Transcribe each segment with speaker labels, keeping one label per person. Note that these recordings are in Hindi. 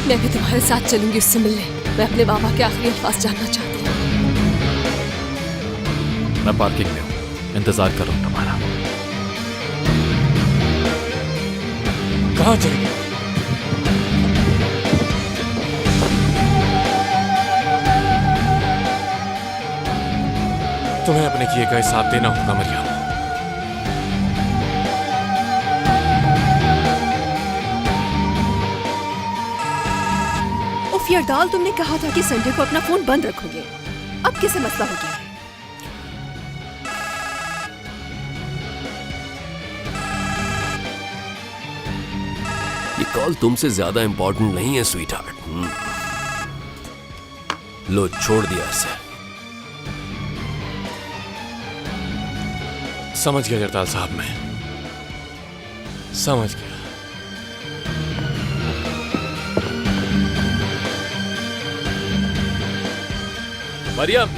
Speaker 1: मैं भी तुम्हारे साथ चलूंगी उससे मिलने। मैं अपने बाबा के आखिरी अल्फाज जानना चाहती हूँ।
Speaker 2: मैं पार्किंग में हूँ, इंतजार कर रहा हूँ तुम्हारा।
Speaker 3: कहाँ चले? तुम्हें अपने किए का हिसाब देना होगा मरियम।
Speaker 1: उफ यार, तुमने कहा था कि संडे को अपना फोन बंद रखोगे। अब कैसे मसला हो गया है?
Speaker 4: ये कॉल तुमसे ज्यादा इंपॉर्टेंट नहीं है स्वीट हार्ट। लो छोड़ दिया इसे।
Speaker 3: समझ गया जरदाल साहब, मैं समझ गया।
Speaker 2: मरियम,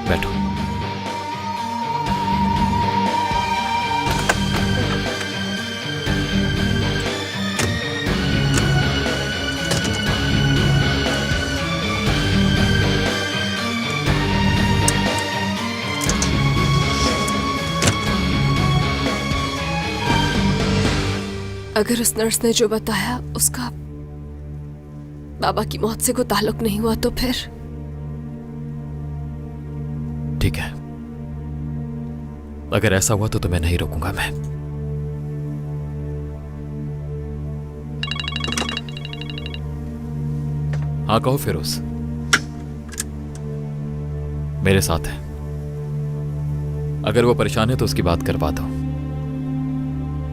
Speaker 2: बैठो।
Speaker 1: अगर उस नर्स ने जो बताया उसका बाबा की मौत से कोई ताल्लुक नहीं हुआ तो फिर
Speaker 2: ठीक है, अगर ऐसा हुआ तो तुम्हें नहीं रोकूंगा मैं। हाँ कहो फिरोज, मेरे साथ है। अगर वो परेशान है तो उसकी बात करवा दो।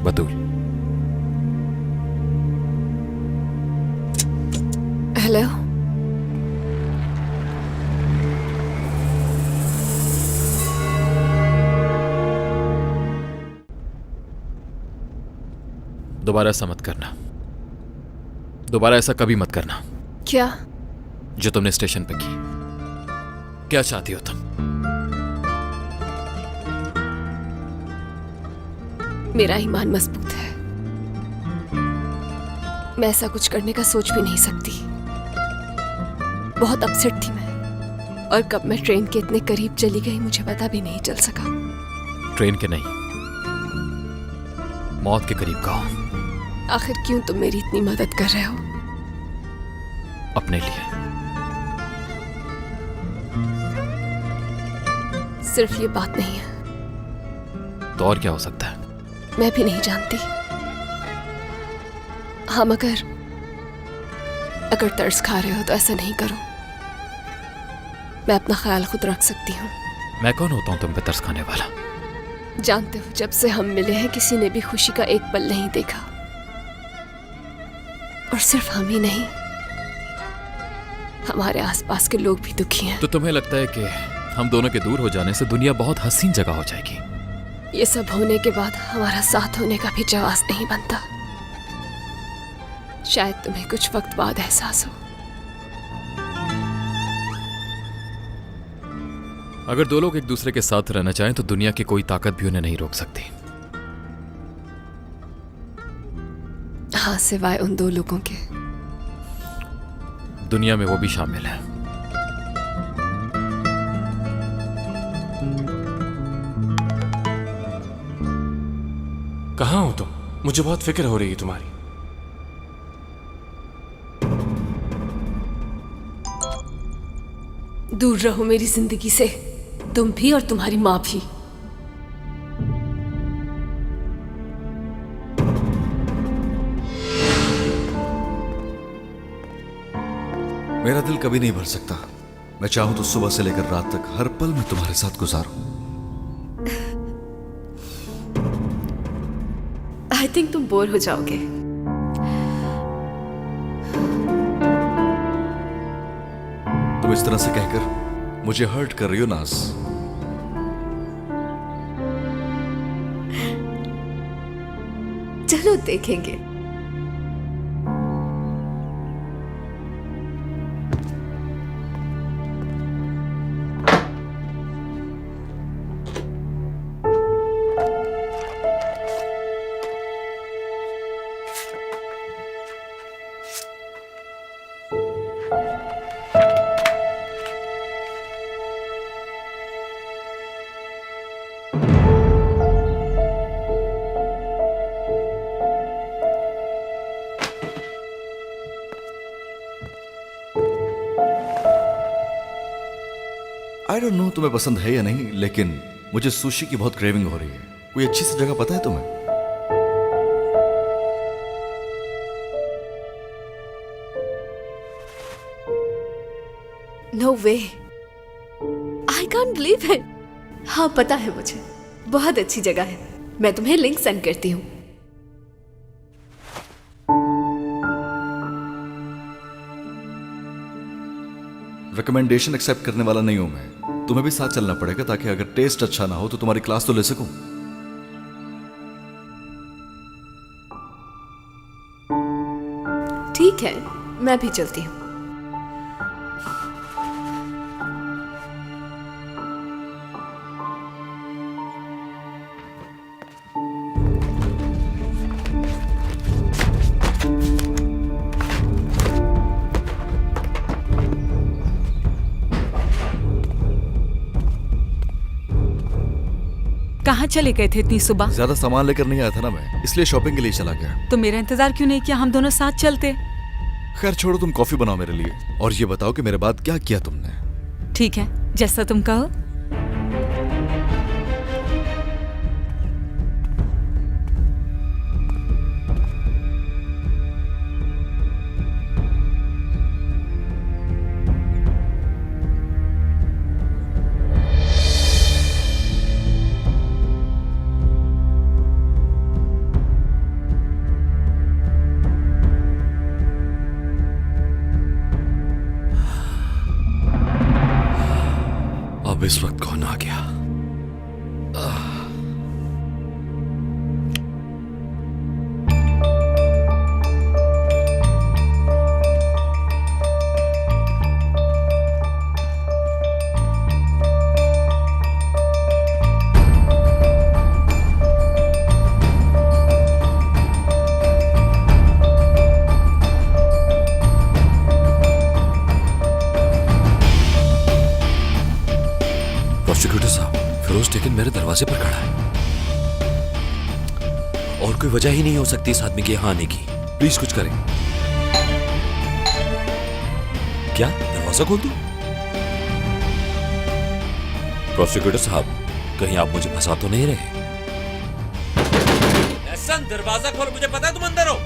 Speaker 2: बतूल।
Speaker 1: हेलो,
Speaker 2: दोबारा ऐसा मत करना, दोबारा ऐसा कभी मत करना
Speaker 1: क्या?
Speaker 2: जो तुमने स्टेशन पे की। क्या चाहती हो तुम?
Speaker 1: मेरा ईमान मजबूत है, मैं ऐसा कुछ करने का सोच भी नहीं सकती। बहुत अपसेट थी मैं, और कब मैं ट्रेन के इतने करीब चली गई मुझे पता भी नहीं चल सका।
Speaker 2: ट्रेन के नहीं, मौत के करीब कहो।
Speaker 1: आखिर क्यों तुम मेरी इतनी मदद कर रहे हो?
Speaker 2: अपने लिए।
Speaker 1: सिर्फ ये बात नहीं है।
Speaker 2: तो और क्या हो सकता है?
Speaker 1: मैं भी नहीं जानती। हाँ, मगर अगर तरस खा रहे हो तो ऐसा नहीं करो। मैं अपना ख्याल खुद रख सकती हूँ।
Speaker 2: मैं कौन होता हूँ तुम पे तरस खाने वाला?
Speaker 1: जानते हो, जब से हम मिले हैं किसी ने भी खुशी का एक पल नहीं देखा। और सिर्फ हम ही नहीं, हमारे आसपास के लोग भी दुखी हैं।
Speaker 2: तो तुम्हें लगता है कि हम दोनों के दूर हो जाने से दुनिया बहुत हसीन जगह हो जाएगी?
Speaker 1: ये सब होने के बाद हमारा साथ होने का भी जवाब नहीं बनता। शायद तुम्हें कुछ वक्त बाद एहसास हो।
Speaker 2: अगर दो लोग एक दूसरे के साथ रहना चाहें तो दुनिया की कोई ताकत भी उन्हें नहीं रोक सकती।
Speaker 1: हाँ, सिवाय उन दो लोगों के।
Speaker 2: दुनिया में वो भी शामिल है।
Speaker 3: कहाँ हो तुम? मुझे बहुत फिक्र हो रही है तुम्हारी।
Speaker 1: दूर रहो मेरी जिंदगी से, तुम भी और तुम्हारी माँ भी।
Speaker 5: मेरा दिल कभी नहीं भर सकता। मैं चाहूं तो सुबह से लेकर रात तक हर पल में तुम्हारे साथ गुजारूं।
Speaker 1: आई थिंक तुम बोर हो जाओगे।
Speaker 5: तुम इस तरह से कहकर मुझे हर्ट कर रही हो नाज।
Speaker 1: चलो देखेंगे।
Speaker 5: आई डोंट नो तुम्हें पसंद है या नहीं, लेकिन मुझे सुशी की बहुत क्रेविंग हो रही है। कोई अच्छी सी जगह पता है तुम्हें?
Speaker 1: No way, I can't believe it. हाँ पता है मुझे, बहुत अच्छी जगह है। मैं तुम्हें लिंक सेंड करती हूँ।
Speaker 5: रिकमेंडेशन एक्सेप्ट करने वाला नहीं हूं मैं। तुम्हें भी साथ चलना पड़ेगा ताकि अगर टेस्ट अच्छा ना हो तो तुम्हारी क्लास तो ले सकूं।
Speaker 1: ठीक है, मैं भी चलती हूँ।
Speaker 6: कहाँ चले गए थे इतनी सुबह?
Speaker 5: ज्यादा सामान लेकर नहीं आया था ना मैं, इसलिए शॉपिंग के लिए चला गया।
Speaker 6: तो मेरा इंतजार क्यों नहीं किया? हम दोनों साथ चलते।
Speaker 5: खैर छोड़ो, तुम कॉफी बनाओ मेरे लिए और ये बताओ कि मेरे बाद क्या किया तुमने।
Speaker 6: ठीक है, जैसा तुम कहो।
Speaker 4: अब इस वक्त कौन आ गया? प्रोसिक्यूटर साहब, फिरोज टेकन मेरे दरवाजे पर खड़ा है और कोई वजह ही नहीं हो सकती इस आदमी के यहाँ आने की। प्लीज कुछ करें। क्या दरवाजा खोल दूं? प्रोसिक्यूटर साहब, कहीं आप मुझे फंसा तो नहीं रहे?
Speaker 7: एहसन, दरवाजा खोल, मुझे पता है तुम अंदर हो।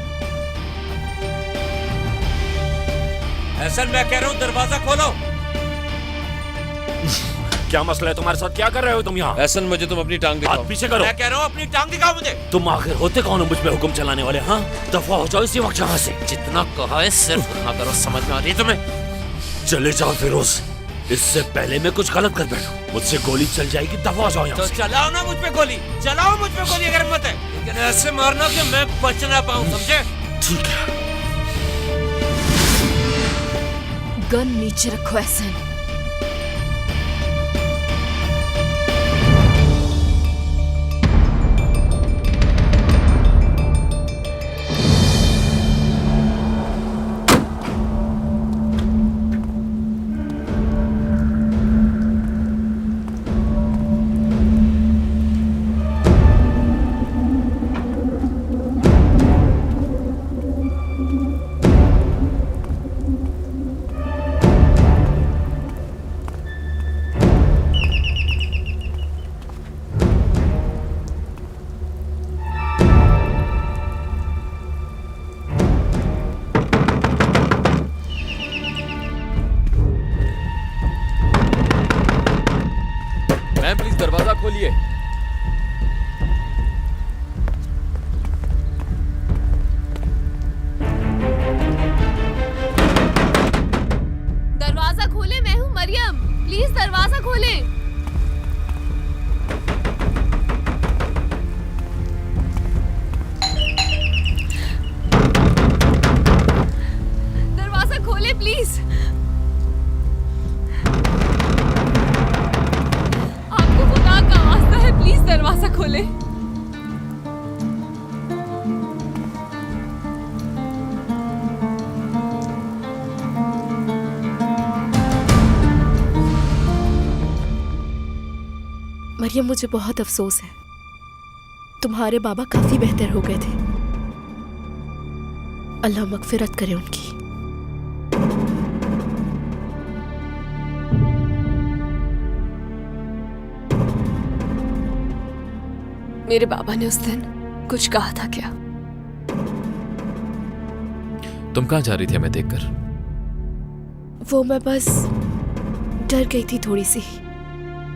Speaker 7: एहसन, मैं कह रहा हूं दरवाजा खोलो।
Speaker 4: क्या मसला है तुम्हारे साथ? क्या कर रहे हो तुम यहाँ?
Speaker 7: एहसन, मुझे तुम अपनी टांग दिखाओ।
Speaker 4: हाथ पीछे करो।
Speaker 7: मैं कह रहा हूं अपनी टांग दिखाओ मुझे।
Speaker 4: तुम आखिर होते कौन हो मुझ पे हुक्म चलाने वाले? हाँ, दफा हो जाओ इसी वक्त यहाँ से।
Speaker 7: जितना कहा है सिर्फ ना करो, समझ में आ रही है तुम्हें?
Speaker 4: चले जाओ फिरोज, इससे पहले मैं कुछ गलत कर बैठूं। मुझसे गोली चल जाएगी, दफा हो जाओ यहाँ
Speaker 7: तो
Speaker 4: से।
Speaker 7: चलाओ ना मुझ पे गोली, चलाओ मुझ पे गोली अगर हिम्मत है, लेकिन ऐसे मारना कि मैं बच ना पाऊं, समझे?
Speaker 4: ठीक है।
Speaker 1: गन नीचे रखो एहसन।
Speaker 2: मैम प्लीज दरवाजा खोलिए।
Speaker 1: दरवाजा खोले, मैं हूँ मरियम, प्लीज दरवाजा खोले। दरवाजा खोले प्लीज। आपको खुदा का वास्ता है, प्लीज दरवाजा खोले। मरियम, मुझे बहुत अफसोस है, तुम्हारे बाबा काफी बेहतर हो गए थे। अल्लाह मगफिरत करे उनकी। मेरे बाबा ने उस दिन कुछ कहा था क्या?
Speaker 2: तुम कहाँ जा रही थी हमें देखकर?
Speaker 1: वो मैं बस डर गई थी थोड़ी सी।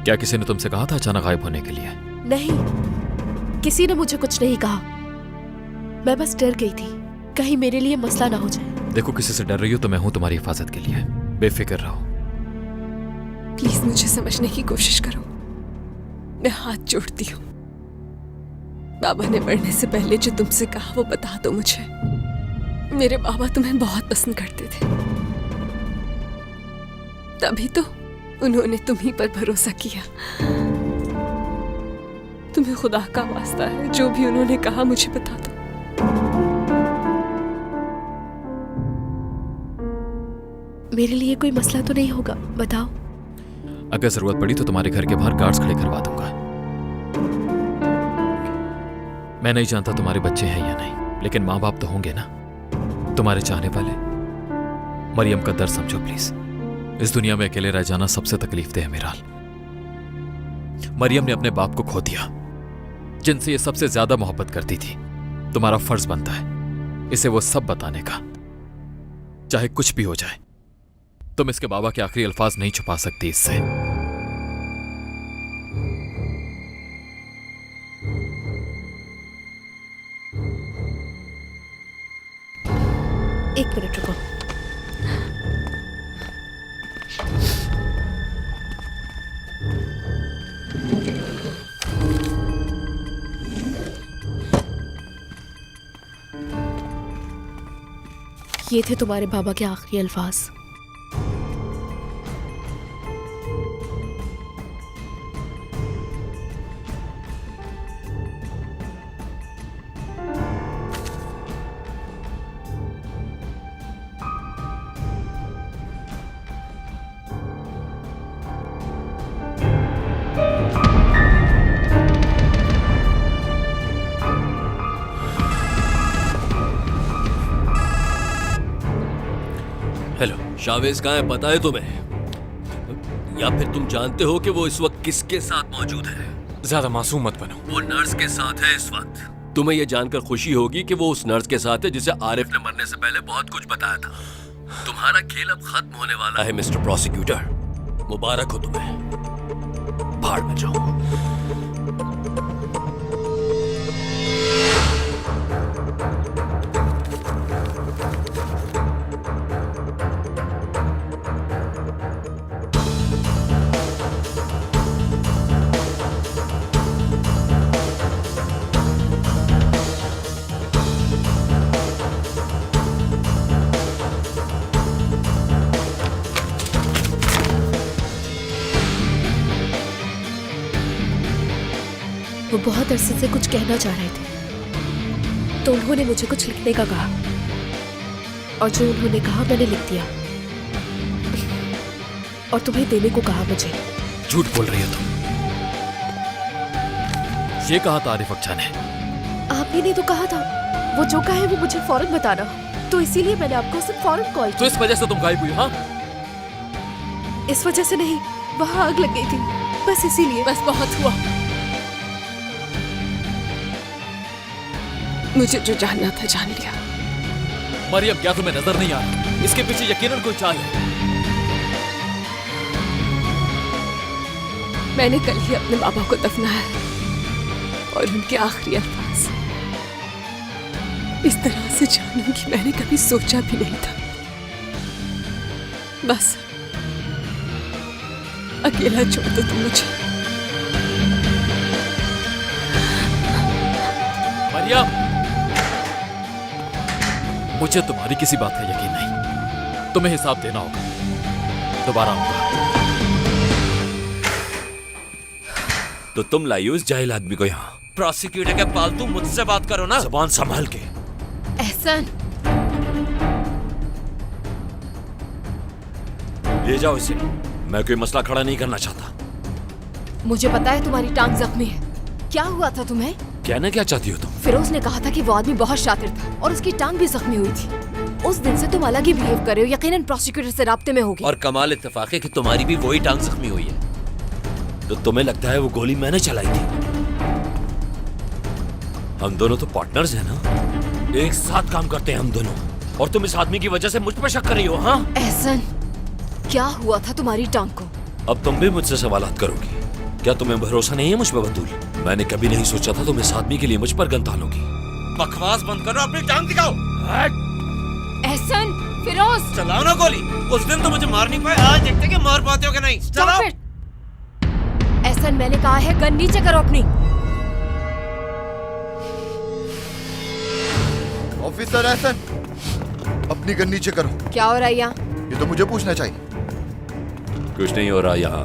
Speaker 2: क्या किसी ने तुमसे कहा था अचानक गायब होने के लिए?
Speaker 1: नहीं, किसी ने मुझे कुछ नहीं कहा। मैं बस डर गई थी, कहीं मेरे लिए मसला ना हो जाए।
Speaker 2: देखो, किसी से डर रही हो तो मैं हूं तुम्हारी हिफाजत के लिए, बेफिक्र रहो।
Speaker 1: प्लीज मुझे समझने की कोशिश करो। मैं हाथ जोड़ती हूँ। बाबा ने मरने से पहले जो तुमसे कहा वो बता दो मुझे। मेरे बाबा तुम्हें बहुत पसंद करते थे, तभी तो उन्होंने तुम्ही पर भरोसा किया। तुम्हें खुदा का वास्ता है, जो भी उन्होंने कहा मुझे बता दो। मेरे लिए कोई मसला तो नहीं होगा, बताओ।
Speaker 2: अगर जरूरत पड़ी तो तुम्हारे घर के बाहर गार्ड्स खड़े करवा दूंगा। मैं नहीं जानता तुम्हारे बच्चे हैं या नहीं, लेकिन माँ बाप तो होंगे ना, तुम्हारे चाहने वाले। मरियम का दर्द समझो प्लीज। इस दुनिया में अकेले रह जाना सबसे तकलीफ देह है मेराल। मरियम ने अपने बाप को खो दिया, जिनसे ये सबसे ज्यादा मोहब्बत करती थी। तुम्हारा फर्ज बनता है इसे वो सब बताने का, चाहे कुछ भी हो जाए। तुम इसके बाबा के आखिरी अल्फाज नहीं छुपा सकती इससे।
Speaker 1: एक मिनट रुको। ये थे तुम्हारे बाबा के आखिरी अल्फाज।
Speaker 4: हेलो, शावेज कहाँ है पता है तुम्हें? या फिर तुम जानते हो कि वो इस वक्त किसके साथ मौजूद है?
Speaker 3: ज्यादा मासूम मत बनो।
Speaker 4: वो नर्स के साथ है इस वक्त। तुम्हें यह जानकर खुशी होगी कि वो उस नर्स के साथ है जिसे आरिफ ने मरने से पहले बहुत कुछ बताया था। तुम्हारा खेल अब खत्म होने वाला है मिस्टर प्रोसिक्यूटर। मुबारक हो तुम्हें। भाड़ में जाओ।
Speaker 1: वो बहुत अरसे से कुछ कहना चाह रहे थे, तो उन्होंने मुझे कुछ लिखने का कहा, और जो उन्होंने कहा मैंने लिख दिया, और तुम्हें देने को कहा मुझे।
Speaker 2: झूठ बोल रही हो तुम। ये कहा था आरिफ अक्छा ने।
Speaker 1: आप ही ने तो कहा था, वो जो कहा है वो मुझे फौरन बताना, तो इसीलिए मैंने आपको सिर्फ फौरन कॉल
Speaker 2: तो
Speaker 1: किया।
Speaker 2: इस वजह से तुम गायब हुई? हाँ,
Speaker 1: इस वजह से नहीं, वहां आग लग गई थी, बस इसीलिए। बस बहुत हुआ। मुझे जो जानना था जान लिया।
Speaker 2: मरियम, क्या तुम्हें नजर नहीं आ रहा? इसके पीछे यकीनन कोई चाल है।
Speaker 1: मैंने कल ही अपने बाबा को दफनाया है, और उनके आखिरी अल्फाज इस तरह से जानूंगी मैंने कभी सोचा भी नहीं था। बस अकेला छोड़ दो तुम मुझे।
Speaker 2: मरियम, मुझे तुम्हारी किसी बात का यकीन नहीं। तुम्हें हिसाब देना होगा। दोबारा आऊंगा।
Speaker 4: तो तुम लाई हो इस जाहिल आदमी को यहाँ?
Speaker 7: प्रोसिक्यूटर के पालतू, मुझसे बात करो ना।
Speaker 4: जबान संभाल के।
Speaker 1: एहसान,
Speaker 4: ले जाओ इसे। मैं कोई मसला खड़ा नहीं करना चाहता।
Speaker 8: मुझे पता है तुम्हारी टांग जख्मी है। क्या हुआ था तुम्हें?
Speaker 4: कहना क्या चाहती हो तुम?
Speaker 8: फिरोज ने कहा था कि वो आदमी बहुत शातिर था और उसकी टांग भी जख्मी हुई थी। उस दिन से तुम अलग ही बिहेव कर रहे हो, यकीनन प्रोसिक्यूटर से राब्ते में होगी।
Speaker 4: और कमाल इत्तेफाक है कि तुम्हारी भी वही टांग जख्मी हुई है। तो तुम्हें लगता है वो गोली मैंने चलाई थी? हम दोनों तो पार्टनर्स हैं ना, एक साथ काम करते हैं हम दोनों, और तुम इस आदमी की वजह से मुझ पर शक कर रही हो? हाँ,
Speaker 8: एहसन, क्या हुआ था तुम्हारी टांग को?
Speaker 4: अब तुम भी मुझसे सवालात करोगी। क्या तुम्हें भरोसा नहीं है मुझ पर बतूल? मैंने कभी नहीं सोचा था तुम इस आदमी के लिए मुझ पर गन तानोगी।
Speaker 7: बकवास बंद करो, अपनी टांग दिखाओ।
Speaker 8: एहसन, फिरोज,
Speaker 7: चलाओ ना गोली। उस दिन तो मुझे मार नहीं पाए, आज देखते कि मार पाते हो कि नहीं। चलाओ।
Speaker 8: एहसन, मैंने कहा है गन नीचे करो अपनी।
Speaker 9: ऑफिसर एहसन, अपनी गन नीचे करो।
Speaker 8: क्या हो रहा है यहाँ?
Speaker 9: ये तो मुझे पूछना चाहिए।
Speaker 4: कुछ नहीं हो रहा यहाँ।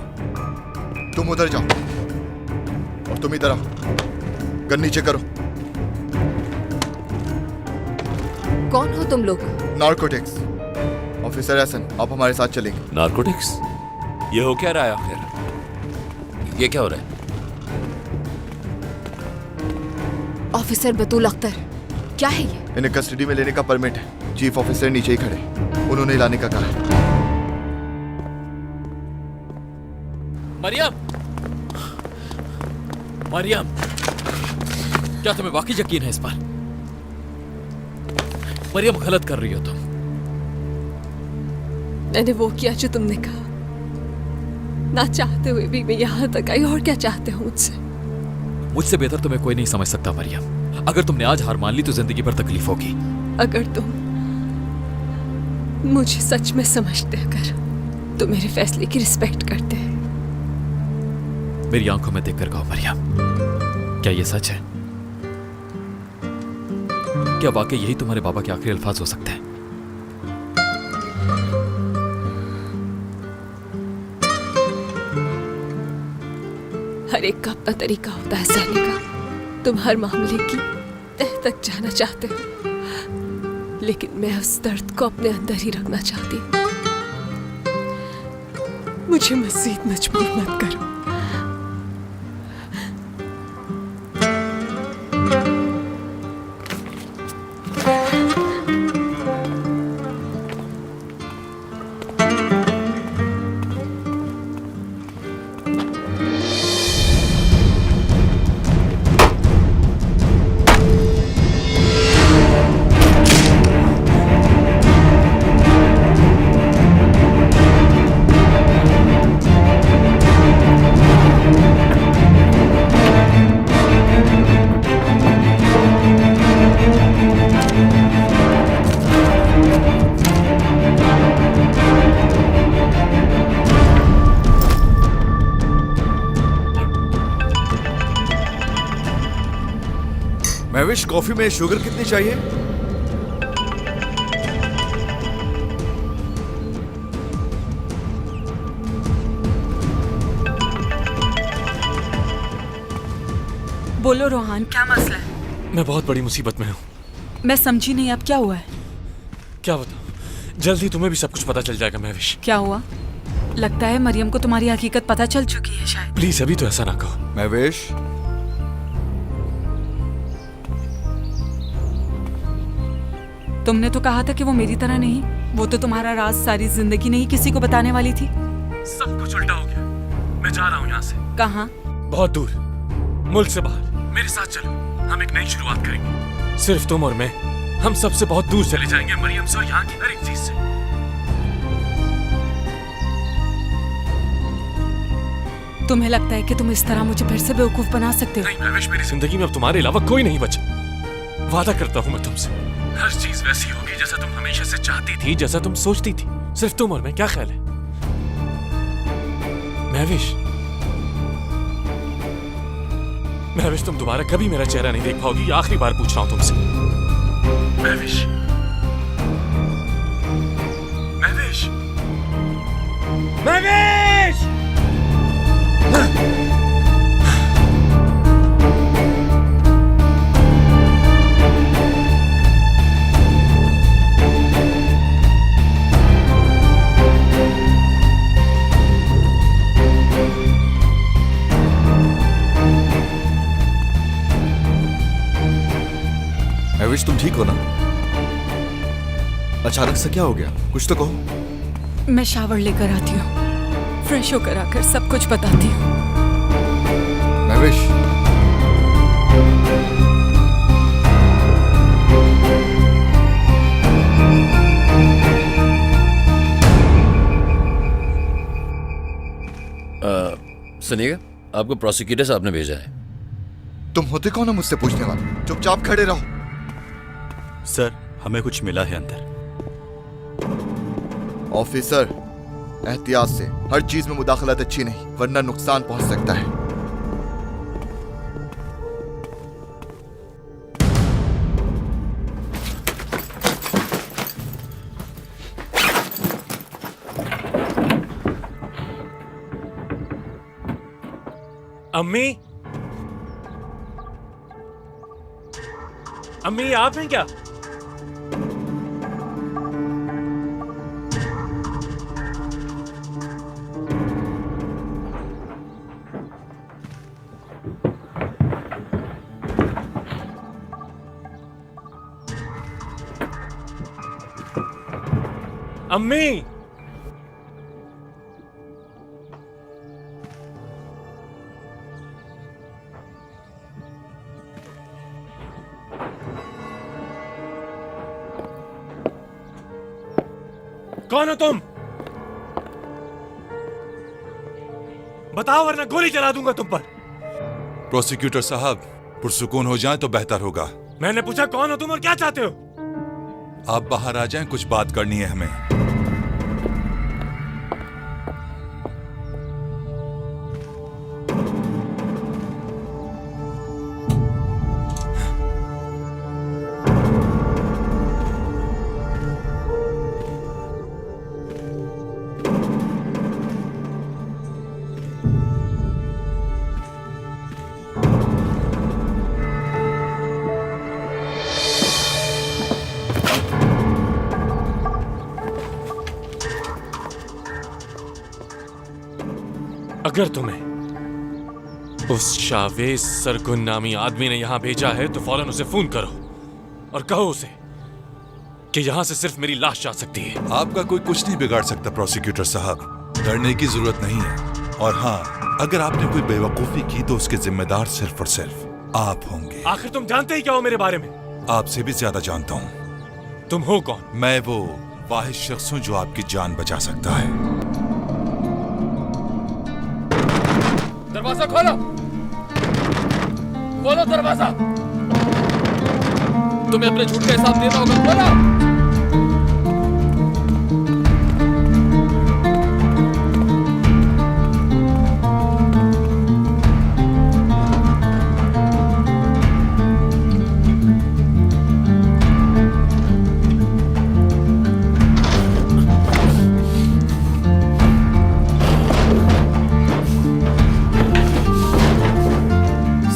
Speaker 9: तुम उधर जाओ और तुम इधर आओ। गन नीचे करो।
Speaker 8: कौन हो तुम लोग?
Speaker 9: नार्कोटिक्स। ऑफिसर एहसन, आप हमारे साथ चलेंगे।
Speaker 4: नार्कोटिक्स? ये हो क्या रहा है आखिर? ये क्या हो रहा है?
Speaker 8: ऑफिसर बतूल अख्तर, क्या है ये?
Speaker 9: इन्हें कस्टडी में लेने का परमिट है। चीफ ऑफिसर नीचे ही खड़े, उन्होंने लाने का कहा है।
Speaker 2: मरियम, मरियम, क्या तुम्हें वाकई यकीन है इस पर? मरियम, गलत कर रही हो तुम।
Speaker 1: मैंने वो किया जो तुमने कहा। ना चाहते हुए भी मैं यहाँ तक आई, और क्या चाहते हो मुझसे?
Speaker 2: मुझसे बेहतर तुम्हें कोई नहीं समझ सकता मरियम। अगर तुमने आज हार मान ली तो जिंदगी भर तकलीफ होगी।
Speaker 1: अगर तुम मुझे सच में समझते अगर तो मेरे फैसले की रिस्पेक्ट करते हैं।
Speaker 2: मेरी आंखों में देखकर कहो मरियम, क्या ये सच है? क्या वाकई यही तुम्हारे बाबा के आखिरी अल्फाज हो सकते हैं?
Speaker 1: हर एक का अपना तरीका होता है सहने का। तुम हर मामले की तह तक जाना चाहते हो, लेकिन मैं उस दर्द को अपने अंदर ही रखना चाहती हूँ। मुझे मजीद मजबूर मत करो।
Speaker 5: महविश, कॉफी में शुगर कितनी चाहिए?
Speaker 6: बोलो रोहान, क्या मसला है?
Speaker 3: मैं बहुत बड़ी मुसीबत में हूँ।
Speaker 6: मैं समझी नहीं, अब क्या हुआ है?
Speaker 3: क्या बताऊँ, जल्दी तुम्हें भी सब कुछ पता चल जाएगा महविश।
Speaker 6: क्या हुआ? लगता है मरियम को तुम्हारी हकीकत पता चल चुकी है शायद।
Speaker 3: प्लीज अभी तो ऐसा ना कहो।
Speaker 5: महविश,
Speaker 6: तुमने तो कहा था कि वो मेरी तरह नहीं, वो तो तुम्हारा राज सारी जिंदगी नहीं किसी को बताने वाली थी।
Speaker 3: सब कुछ उल्टा हो गया। मैं जा रहा हूँ यहाँ से।
Speaker 6: कहाँ?
Speaker 3: बहुत दूर, मुल्क से बाहर। मेरे साथ चलो, हम एक नई शुरुआत करेंगे। सिर्फ तुम और मैं, हम सबसे बहुत दूर चले जाएंगे, मरियम से और यहाँ की हर एक चीज से।
Speaker 6: तुम्हें लगता है कि तुम इस तरह मुझे फिर से बेवकूफ बना सकते हो?
Speaker 3: नहीं महविश, मेरी जिंदगी में अब तुम्हारे अलावा कोई नहीं बचा। वादा करता हूँ मैं तुमसे, हर चीज वैसी होगी जैसा तुम हमेशा से चाहती थी, जैसा तुम सोचती थी। सिर्फ तुम और मैं। क्या ख्याल है महविश? महविश, तुम दोबारा कभी मेरा चेहरा नहीं देख पाओगी। आखिरी बार पूछ रहा हूं तुमसे। महविश, महविश, महविश!
Speaker 5: महविश, तुम ठीक हो ना? अचानक से क्या हो गया? कुछ तो कहो।
Speaker 6: मैं शावर लेकर आती हूँ, फ्रेश होकर आकर सब कुछ बताती हूँ।
Speaker 5: महविश,
Speaker 4: सुनिएगा, आपको प्रोसिक्यूटर साहब ने भेजा है।
Speaker 9: तुम होते कौन हो मुझसे पूछने वाले? चुपचाप खड़े रहो।
Speaker 5: सर, हमें कुछ मिला है अंदर।
Speaker 9: ऑफिसर, एहतियात से, हर चीज में मुदाखलत अच्छी नहीं, वरना नुकसान पहुंच सकता है।
Speaker 3: अम्मी, अम्मी आप हैं क्या? अम्मी, कौन हो तुम? बताओ वरना गोली चला दूंगा तुम पर।
Speaker 10: प्रोसिक्यूटर साहब, पुरसुकून हो जाएं तो बेहतर होगा।
Speaker 3: मैंने पूछा कौन हो तुम और क्या चाहते हो?
Speaker 10: आप बाहर आ जाएं, कुछ बात करनी है हमें।
Speaker 3: अगर तुम्हें उस शावेज सरगुन नामी आदमी ने यहां भेजा है तो फौरन उसे फोन करो और कहो उसे कि यहां से सिर्फ मेरी लाश जा सकती है।
Speaker 10: आपका कोई कुछ नहीं बिगाड़ सकता प्रोसिक्यूटर साहब, डरने की जरूरत नहीं है। और हाँ, अगर आपने कोई बेवकूफी की तो उसके जिम्मेदार सिर्फ और सिर्फ आप होंगे।
Speaker 3: आखिर तुम जानते ही क्या हो मेरे बारे में?
Speaker 10: आपसे भी ज्यादा जानता हूँ।
Speaker 3: तुम हो कौन?
Speaker 10: मैं वो वाहिद शख्स हूँ जो आपकी जान बचा सकता है।
Speaker 2: दरवाजा खोलो, खोलो दरवाजा। तुम्हें अपने झूठ का हिसाब देना होगा, खोलो।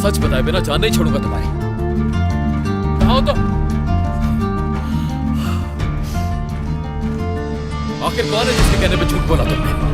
Speaker 2: सच बताए बिना जान नहीं छोड़ूंगा तुम्हारी। कहाँ हो तुम? आखिर कौन है जिसके कहने पे झूठ बोला तुमने?